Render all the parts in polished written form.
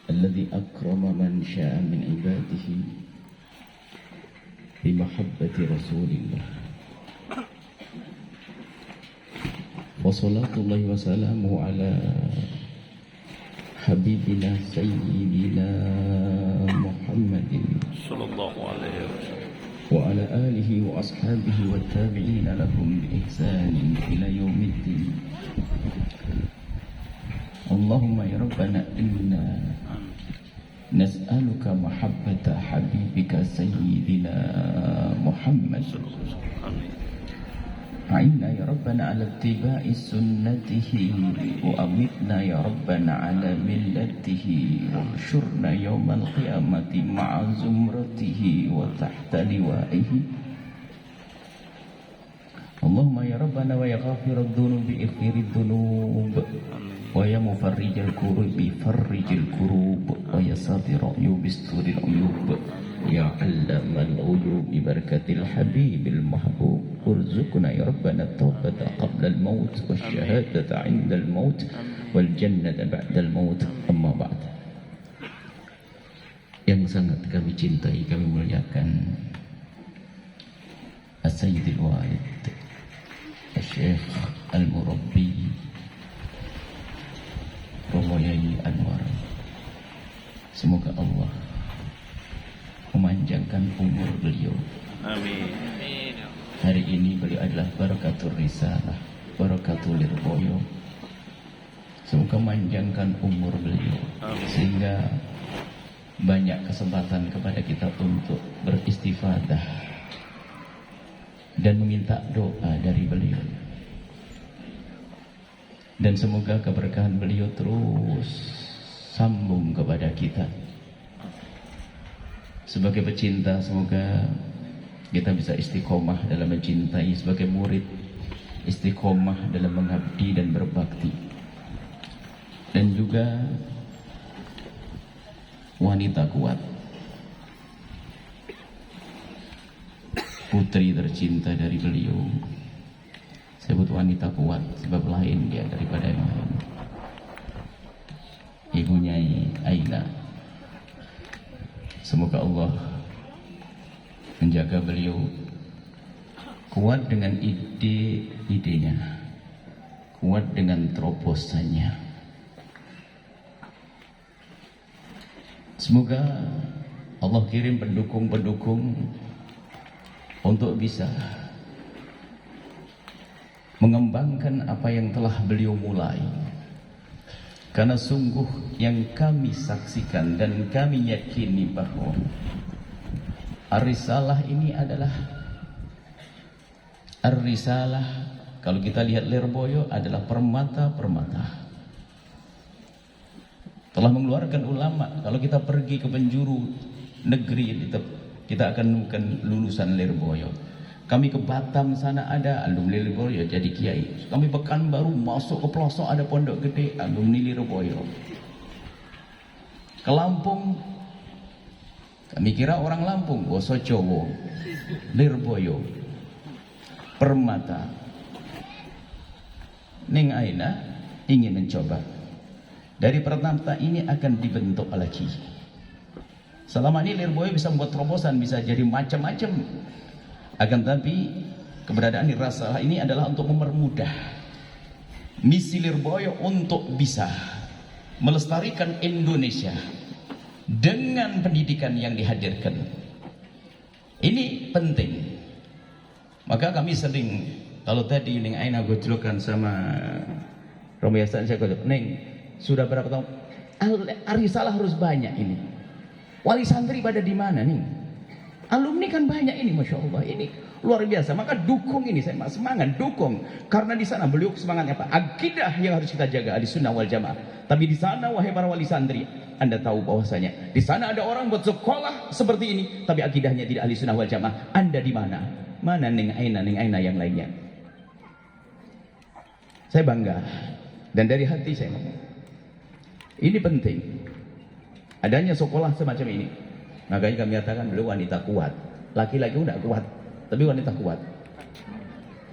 الذي أكرم من شاء من عباده بمحبة رسول الله، وصلاة الله وسلامه على حبيبنا سيدنا محمد صلى الله عليه وسلم وعلى آله وأصحابه والتابعين لهم بإحسان إلى يوم الدين. اللهم يا ربنا إنا نسألك محبة حبيبك سيدنا محمد، أعنا يا ربنا على اتباع سنته، وأمتنا يا ربنا على ملته، واحشرنا يوم القيامة مع زمرته وتحت لوائه. اللهم يا ربنا ويا غافر الذنوب اغفر الذنوب، ويا مفرج الكروب فرج الكروب، ويا ساتر العيوب استر العيوب، يا علام الغيوب ببركة الحبيب المحبوب ارزقنا يا ربنا التوبة قبل الموت والشهادة عند الموت والجنة بعد الموت. أما بعد. Yang sangat kami cintai, kami muliakan As-Sayyidil Walid Syekh Al-Murabbi Romo Yai Anwar, semoga Allah memanjangkan umur beliau. Amin. Hari ini beliau adalah barakatul risalah, barakatul lirboyo. Semoga memanjangkan umur beliau, sehingga banyak kesempatan kepada kita untuk beristifadah dan meminta doa dari beliau. Dan semoga keberkahan beliau terus sambung kepada kita. Sebagai pecinta, semoga kita bisa istiqomah dalam mencintai. Sebagai murid, istiqomah dalam mengabdi dan berbakti. Dan juga wanita kuat, putri tercinta dari beliau. Sebut wanita kuat sebab lain dia daripada yang lain. Ibunya Aina, semoga Allah menjaga beliau kuat dengan ide-idenya, kuat dengan terobosannya. Semoga Allah kirim pendukung-pendukung untuk bisa mengembangkan apa yang telah beliau mulai. Karena sungguh yang kami saksikan dan kami yakini bahwa Ar-Risalah ini adalah Ar-Risalah, kalau kita lihat Lirboyo adalah permata-permata. Telah mengeluarkan ulama. Kalau kita pergi ke penjuru negeri, kita akan menemukan lulusan Lirboyo. Kami ke Batam sana ada alumni Lirboyo jadi kiai. Kami Pekanbaru masuk ke pelosok ada pondok gede alumni Lirboyo. Ke Lampung, kami kira orang Lampung, Wosojowo, Lirboyo, Permata. Neng Aina ingin mencoba. Dari Permata ini akan dibentuk lagi. Selama ini Lirboyo bisa membuat terobosan, bisa jadi macam-macam. Akan tapi keberadaan Risalah ini adalah untuk mempermudah misi Lirboyo untuk bisa melestarikan Indonesia dengan pendidikan yang dihadirkan. Ini penting. Maka kami sering, kalau tadi Neng Aina gojlokan sama Romo Yasan, saya gojlok, Neng sudah berapa tahun? Risalah harus banyak ini. Wali santri pada di mana nih? Alumni kan banyak ini, masya Allah, ini luar biasa. Maka dukung ini, saya semangat dukung, karena di sana beliau semangatnya apa? Akidah yang harus kita jaga, Ahlussunnah wal Jamaah. Tapi di sana wahai para wali santri, Anda tahu bahwasanya di sana ada orang buat sekolah seperti ini, tapi akidahnya tidak Ahlussunnah wal Jamaah. Anda di mana? Mana Neng Aina yang lainnya? Saya bangga dan dari hati saya ngomong. Ini penting. Adanya sekolah semacam ini. Makanya kami katakan beliau wanita kuat. Laki-laki tidak kuat, tapi wanita kuat.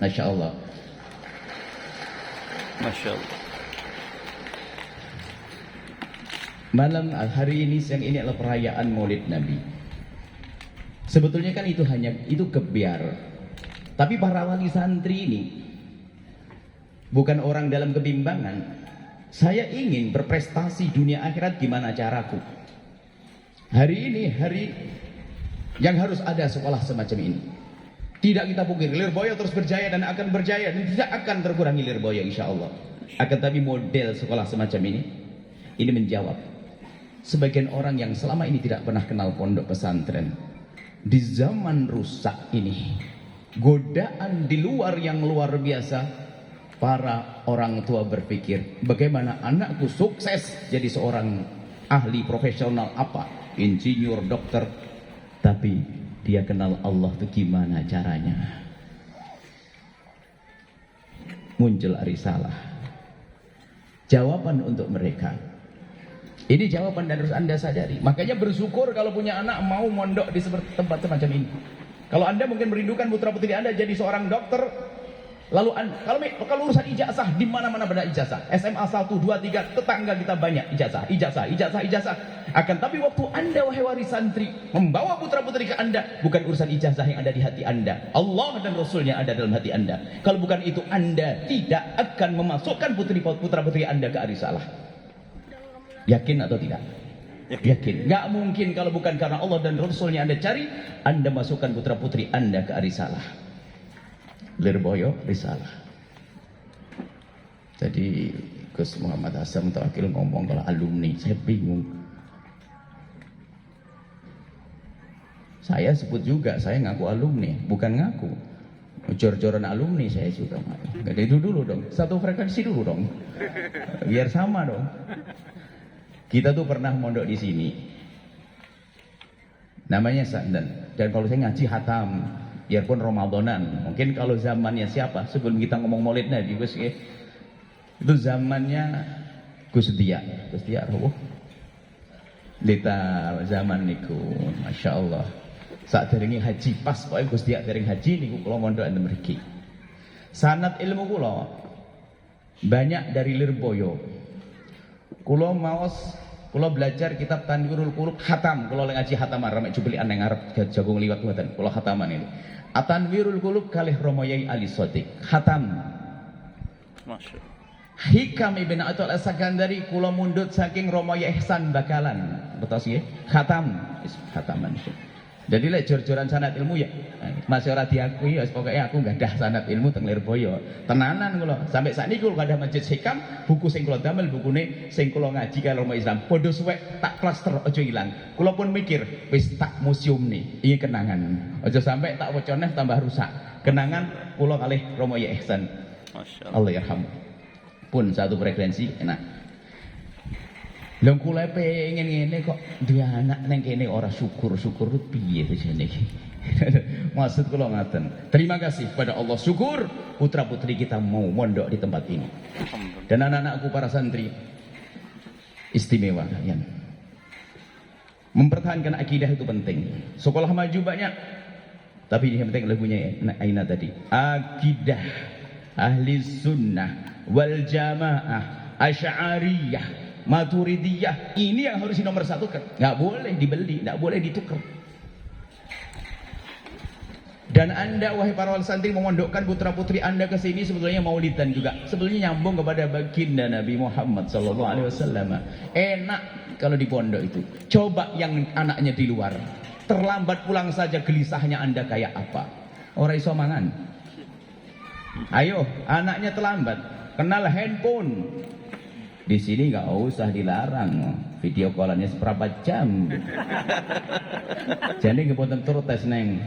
Masya Allah. Masya Allah. Malam hari ini, siang ini adalah perayaan Maulid Nabi. Sebetulnya kan itu kebiar. Tapi para wali santri ini bukan orang dalam kebimbangan. Saya ingin berprestasi dunia akhirat, gimana caraku? Hari ini hari yang harus ada sekolah semacam ini. Tidak kita pungkiri, Lirboyo terus berjaya dan akan berjaya dan tidak akan terkurangi Lirboyo insya Allah. Akan tapi model sekolah semacam ini menjawab sebagian orang yang selama ini tidak pernah kenal pondok pesantren. Di zaman rusak ini, godaan di luar yang luar biasa, para orang tua berpikir, bagaimana anakku sukses jadi seorang ahli profesional apa, insinyur, dokter, tapi dia kenal Allah itu gimana caranya? Muncul risalah. Jawaban untuk mereka. Ini jawaban dan harus Anda sadari. Makanya bersyukur kalau punya anak mau mondok di tempat semacam ini. Kalau Anda mungkin merindukan putra putri Anda jadi seorang dokter, lalu kalau urusan ijazah, di mana-mana ada ijazah. SMA 1, 2, 3, tetangga kita banyak ijazah. Akan tapi waktu Anda wahai waris santri membawa putra putri ke Anda, bukan urusan ijazah yang ada di hati Anda, Allah dan Rasulnya ada dalam hati Anda. Kalau bukan itu, Anda tidak akan memasukkan putra putri Anda ke arisalah. Yakin atau tidak? Yakin. Nggak mungkin kalau bukan karena Allah dan Rasulnya Anda cari, Anda masukkan putra putri Anda ke arisalah. Lirboyo risalah. Jadi Gus Muhammad Hasan Tawakil ngomong kalau alumni, saya bingung. Saya sebut juga, saya ngaku alumni, bukan ngaku. Jor-joran alumni saya juga. Jadi itu dulu dong, satu frekuensi dulu dong. Biar sama dong. Kita tuh pernah mondok di sini. Namanya Sandan. Dan kalau saya ngaji hatam, biarpun Ramadanan. Mungkin kalau zamannya siapa? Sebelum kita ngomong Maulid Nabi, Gus, itu zamannya Gus Dia. Gus Dia roh. Lita zaman niku, masya Allah. Saat deringi haji pas, pokoknya Gus Dia dering haji niku kalau mondok anda meriki. Sanad ilmu kulo banyak dari Lirboyo. Kulo belajar kitab Tanwirul Qulub khatam. Kulo ngaji khataman ramek jubilian yang Arab jagung liwat buatan. Kulo khataman itu. Tanwirul Qulub kalih Romo Yai Ali Sotik khatam. Masya Allah. Hikam Ibn Atul As-Sakandari kulo mundut saking Romo Yai Ihsan Bakalan. Betul sih? Khatam. Khataman. Jadi lek jor-joran sanad ilmu ya masih ora diakui, pokoknya aku enggak dah sanad ilmu teng Lirboyo. Tenanan kula. Sampai sakniki kula ada Masjid Hikam, buku sing kula damel bukune sing kula ngaji karo Islam. Padha suwek tak klaster aja ilang. Kula pun mikir, wis tak museum nih. Iki kenangan. Aja sampai tak waca neh tambah rusak. Kenangan kula kalih Romo Ya Ihsan. Masya Allah. Allah yarham. Pun satu frekuensi enak. Lha kula pengen ngene kok duwe anak nang kene ora syukur-syukur piye to jane iki. Maksud kula ngaten. Terima kasih kepada Allah, syukur putra-putri kita mau mondok di tempat ini. Dan anak-anakku para santri istimewa kalian. Mempertahankan akidah itu penting. Sekolah maju banyak. Tapi yang penting lagunya Aina tadi. Akidah ahli sunnah wal jamaah asy'ariyah Maturidiyah, ini yang harus nomor satu kan. Nggak boleh dibeli, nggak boleh ditukar. Dan anda wahai para wali santri memondokkan putra putri anda ke sini sebetulnya maulidan juga. Sebetulnya nyambung kepada baginda Nabi Muhammad SAW. Enak kalau di pondok itu. Coba yang anaknya di luar, terlambat pulang saja gelisahnya anda kayak apa? Orang iso mangan. Ayo, anaknya terlambat, kenal handphone. Di sini nggak usah dilarang, video callannya seberapa jam. Jadi nggak turut tes neng,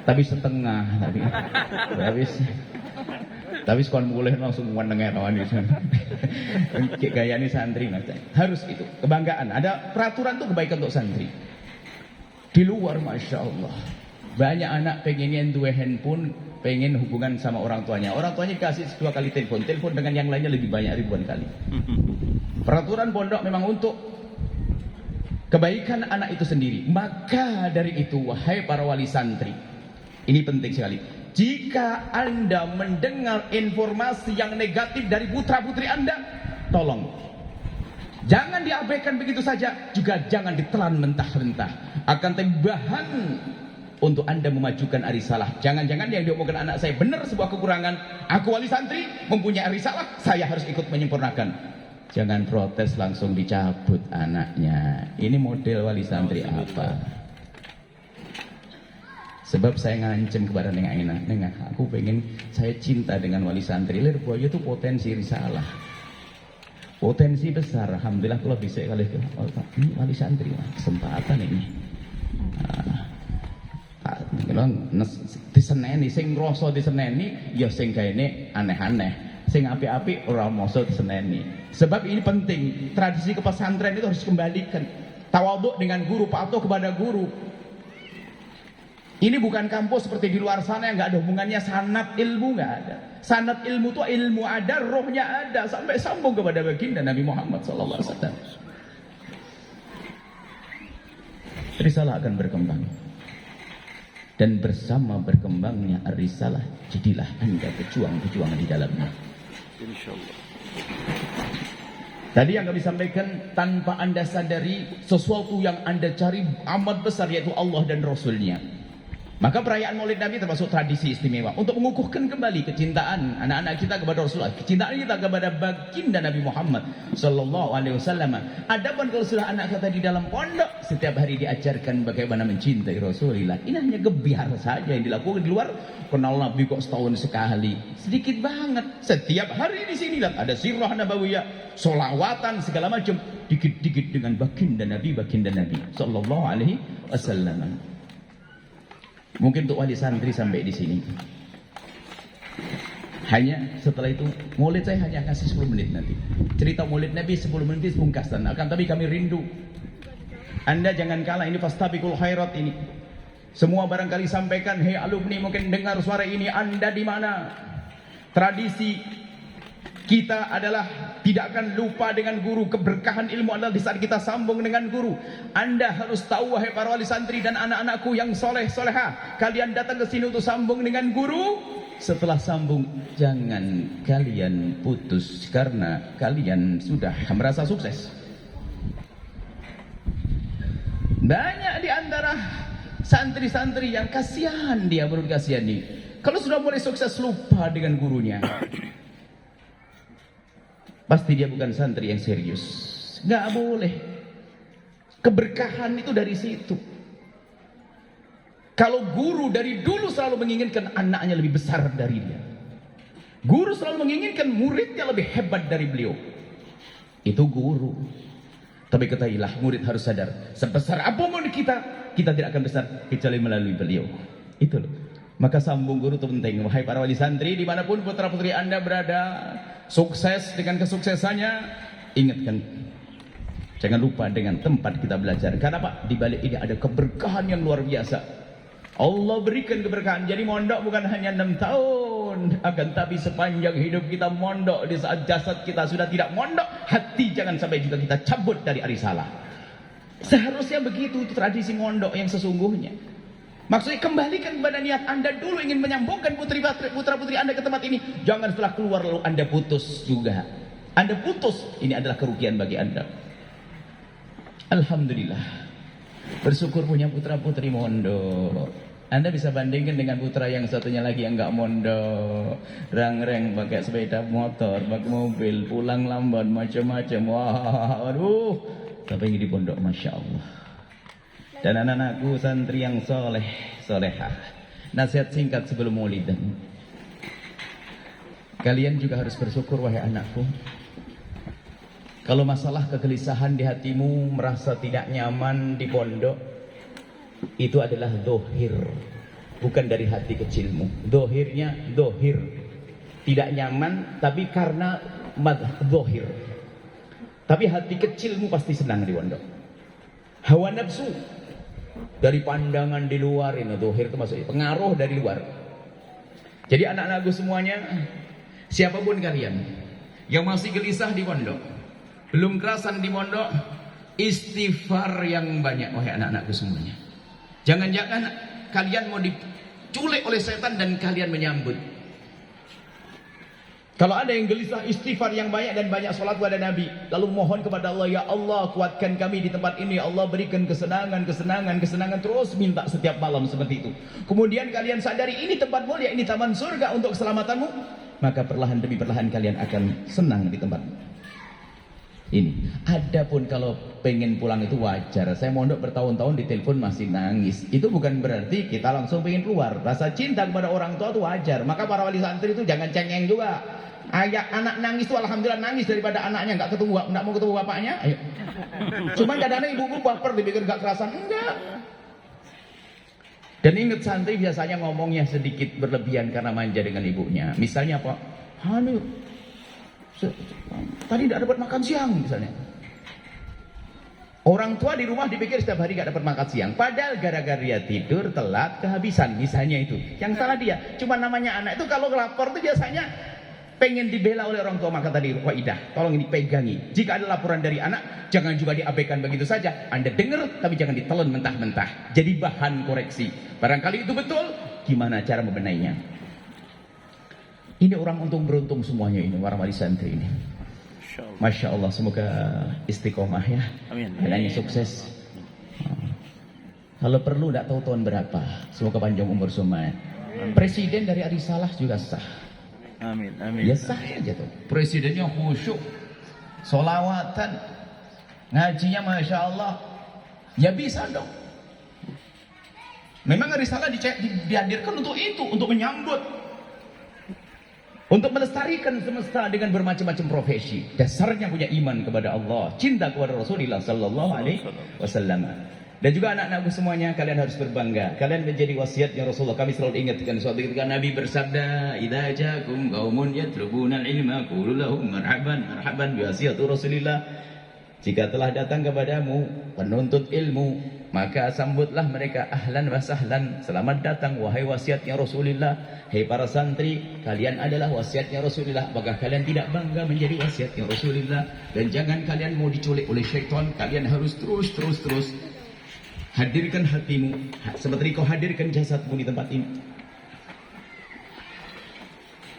tapi setengah tapi sekolah mulai langsung mendengar kawan itu. Gaya ini santri macam harus itu kebanggaan. Ada peraturan tuh kebaikan untuk santri. Di luar masya Allah banyak anak pengen dua handphone, pengen hubungan sama orang tuanya. Orang tuanya kasih 2 kali telepon dengan yang lainnya lebih banyak ribuan kali. Peraturan pondok memang untuk kebaikan anak itu sendiri. Maka dari itu wahai para wali santri, ini penting sekali. Jika anda mendengar informasi yang negatif dari putra putri anda, tolong Jangan diabaikan begitu saja, juga jangan ditelan mentah-mentah. Akan tapi bahan untuk Anda memajukan risalah. Jangan-jangan yang diomongkan anak saya benar sebuah kekurangan. Aku wali santri, mempunyai risalah, saya harus ikut menyempurnakan. Jangan protes langsung dicabut anaknya. Ini model wali santri apa? Sebab saya ngancem kepada Neng Aina, Neng, aku pengen, saya cinta dengan wali santri. Lirboyo itu potensi risalah. Potensi besar, alhamdulillah kalau bisa kali ini wali santri, kesempatan ini. Kalau diseneni, sing rasa diseneni, ya sing gaene aneh-aneh. Sing api-api ora masa diseneni. Sebab ini penting, tradisi kepesantren itu harus dikembalikan. Tawadhu dengan guru, patuh kepada guru. Ini bukan kampus seperti di luar sana yang nggak ada hubungannya sanad ilmu, nggak ada. Sanad ilmu itu ilmu ada, rohnya ada, sampai sambung kepada baginda Nabi Muhammad SAW. Risalah akan berkembang, dan bersama berkembangnya risalah, jadilah Anda pejuang-pejuang di dalamnya. Insyaallah. Tadi yang kami sampaikan, tanpa Anda sadari sesuatu yang Anda cari amat besar, yaitu Allah dan Rasulnya. Maka perayaan Maulid Nabi termasuk tradisi istimewa untuk mengukuhkan kembali kecintaan anak-anak kita kepada Rasulullah, kecintaan kita kepada baginda Nabi Muhammad sallallahu alaihi wasallam. Adapun kalau sudah anak kita di dalam pondok, setiap hari diajarkan bagaimana mencintai Rasulullah. Ini hanya gebiar saja yang dilakukan di luar. Kenal Nabi kok setahun sekali, sedikit banget. Setiap hari di sini lihat ada sirah nabawiyah, solawatan segala macam, dikit-dikit dengan baginda Nabi sallallahu alaihi wasallam. Mungkin untuk wali santri sampai di sini. Hanya setelah itu maulid saya hanya kasih 10 menit nanti. Cerita maulid Nabi 10 menit pungkasan. Akan tapi kami rindu. Anda jangan kalah, ini fastabiqul khairat ini. Semua barangkali sampaikan, hei alumni mungkin dengar suara ini, Anda di mana? Tradisi kita adalah tidak akan lupa dengan guru. Keberkahan ilmu adalah di saat kita sambung dengan guru. Anda harus tahu, wahai para wali santri dan anak-anakku yang soleh soleha, kalian datang ke sini untuk sambung dengan guru. Setelah sambung, jangan kalian putus karena kalian sudah merasa sukses. Banyak di antara santri-santri yang kasihan, dia baru dikasihani. Kalau sudah mulai sukses lupa dengan gurunya, pasti dia bukan santri yang serius. Nggak boleh. Keberkahan itu dari situ. Kalau guru dari dulu selalu menginginkan anaknya lebih besar dari dia, guru selalu menginginkan muridnya lebih hebat dari beliau, itu guru. Tapi ketahuilah, murid harus sadar, sebesar apapun kita tidak akan besar kecuali melalui beliau. Itu loh. Maka sambung guru itu penting. Wahai para wali santri, dimanapun putra putri Anda berada, sukses dengan kesuksesannya, ingatkan, jangan lupa dengan tempat kita belajar. Karena Pak, di balik ini ada keberkahan yang luar biasa. Allah berikan keberkahan. Jadi mondok bukan hanya 6 tahun, akan tapi sepanjang hidup kita mondok. Di saat jasad kita sudah tidak mondok, hati jangan sampai juga kita cabut dari risalah. Seharusnya begitu, itu tradisi mondok yang sesungguhnya. Maksudnya kembalikan kepada niat Anda dulu, ingin menyambungkan putra-putri Anda ke tempat ini. Jangan setelah keluar lalu Anda putus juga. Anda putus, ini adalah kerugian bagi Anda. Alhamdulillah, bersyukur punya putra-putri mondok. Anda bisa bandingkan dengan putra yang satunya lagi yang nggak mondok, rang-reng pakai sepeda motor, pakai mobil, pulang lambat macam-macam. Wah, aduh, tapi ini di pondok, masya Allah. Dan anak-anakku santri yang soleh, solehah. Nasihat singkat sebelum maulidan. Kalian juga harus bersyukur, wahai anakku. Kalau masalah kegelisahan di hatimu, merasa tidak nyaman di pondok, itu adalah dohir, bukan dari hati kecilmu. Dohirnya dohir, tidak nyaman, tapi karena dohir. Tapi hati kecilmu pasti senang di pondok. Hawa nafsu dari pandangan di luar, ini dohir itu maksudnya pengaruh dari luar. Jadi anak-anakku semuanya, siapapun kalian yang masih gelisah di pondok, belum kerasan di pondok, istighfar yang banyak, wahai anak-anakku semuanya. Jangan-jangan kalian mau diculik oleh setan dan kalian menyambut. Kalau ada yang gelisah, istighfar yang banyak dan banyak salat kepada Nabi. Lalu mohon kepada Allah, ya Allah kuatkan kami di tempat ini. Allah berikan kesenangan, kesenangan, kesenangan. Terus minta setiap malam seperti itu. Kemudian kalian sadari ini tempat mulia, ini taman surga untuk keselamatanmu. Maka perlahan demi perlahan kalian akan senang di tempat ini. Adapun kalau pengen pulang itu wajar. Saya mondok bertahun-tahun ditelepon masih nangis. Itu bukan berarti kita langsung pengen keluar. Rasa cinta kepada orang tua itu wajar. Maka para wali santri itu jangan cengeng juga. Anak nangis itu alhamdulillah nangis daripada anaknya nggak mau ketemu bapaknya. Ayo. Cuman kadang-kadang ibu baper dipikir nggak kerasan. Enggak. Dan ingat santri biasanya ngomongnya sedikit berlebihan karena manja dengan ibunya. Misalnya apa? Hanu, tadi tidak dapat makan siang misalnya. Orang tua di rumah dipikir setiap hari gak dapat makan siang. Padahal gara-gara dia tidur telat kehabisan misalnya itu. Yang salah dia. Cuma namanya anak itu kalau lapor itu biasanya pengen dibela oleh orang tua. Maka tadi waidah, tolong ini pegangi. Jika ada laporan dari anak, jangan juga diabaikan begitu saja. Anda dengar tapi jangan ditelan mentah-mentah. Jadi bahan koreksi. Barangkali itu betul, gimana cara membenainya? Ini orang untung beruntung semuanya ini, para wali santri ini. Masya Allah, semoga istiqomah ya. Amin. Adanya sukses. Kalau perlu tidak tahu tahun berapa. Semoga panjang umur semua. Presiden dari Arisalah juga sah. Amin. Amin. Ya sah aja tuh. Presidennya khusyuk, solawatan, ngajinya Masya Allah. Ya bisa dong. Memang Arisalah dihadirkan untuk itu, untuk menyambut, untuk melestarikan semesta dengan bermacam-macam profesi. Dasarnya punya iman kepada Allah, cinta kepada Rasulullah sallallahu alaihi wasallam. Dan juga anak-anakku semuanya, kalian harus berbangga. Kalian menjadi wasiatnya Rasulullah. Kami selalu ingatkan suatu ketika Nabi bersabda, "Idza ja'akum qaumun yatlubuna al-ilma qulu lahum marhaban marhaban bi wasiati Rasulillah." Jika telah datang kepadamu penuntut ilmu, maka sambutlah mereka ahlan wa sahlan. Selamat datang wahai wasiatnya Rasulullah. Hei para santri, kalian adalah wasiatnya Rasulullah. Apakah kalian tidak bangga menjadi wasiatnya Rasulullah? Dan jangan kalian mau diculik oleh syaitan. Kalian harus terus hadirkan hatimu seperti kau hadirkan jasadmu di tempat ini.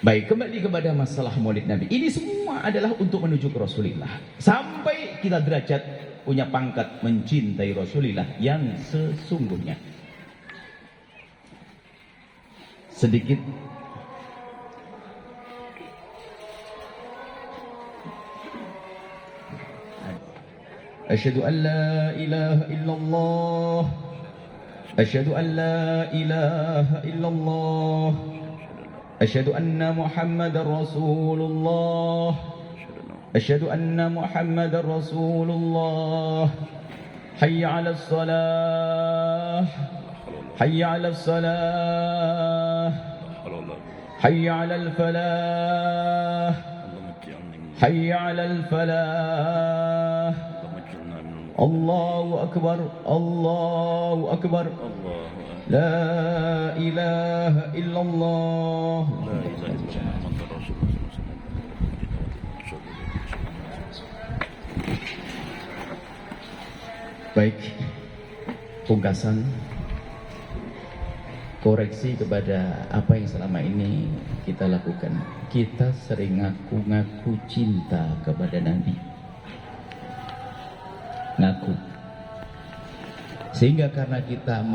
Baik, kembali kepada masalah maulid Nabi. Ini semua adalah untuk menuju ke Rasulullah. Sampai kita derajat punya pangkat mencintai Rasulullah yang sesungguhnya. Sedikit Asyhadu an la ilaha illallah. Asyhadu an la ilaha illallah. Asyhadu anna Muhammadar Rasulullah. Asyhadu anna Muhammadar Rasulullah. Hayya 'alas salah. Hayya 'alas salah. Hayya 'alal falah. Hayya 'alal falah. Allahu akbar, Allahu akbar. La ilaha illallah. Baik, pungkasan koreksi kepada apa yang selama ini kita lakukan. Kita sering ngaku-ngaku cinta kepada Nabi, ngaku, sehingga karena kita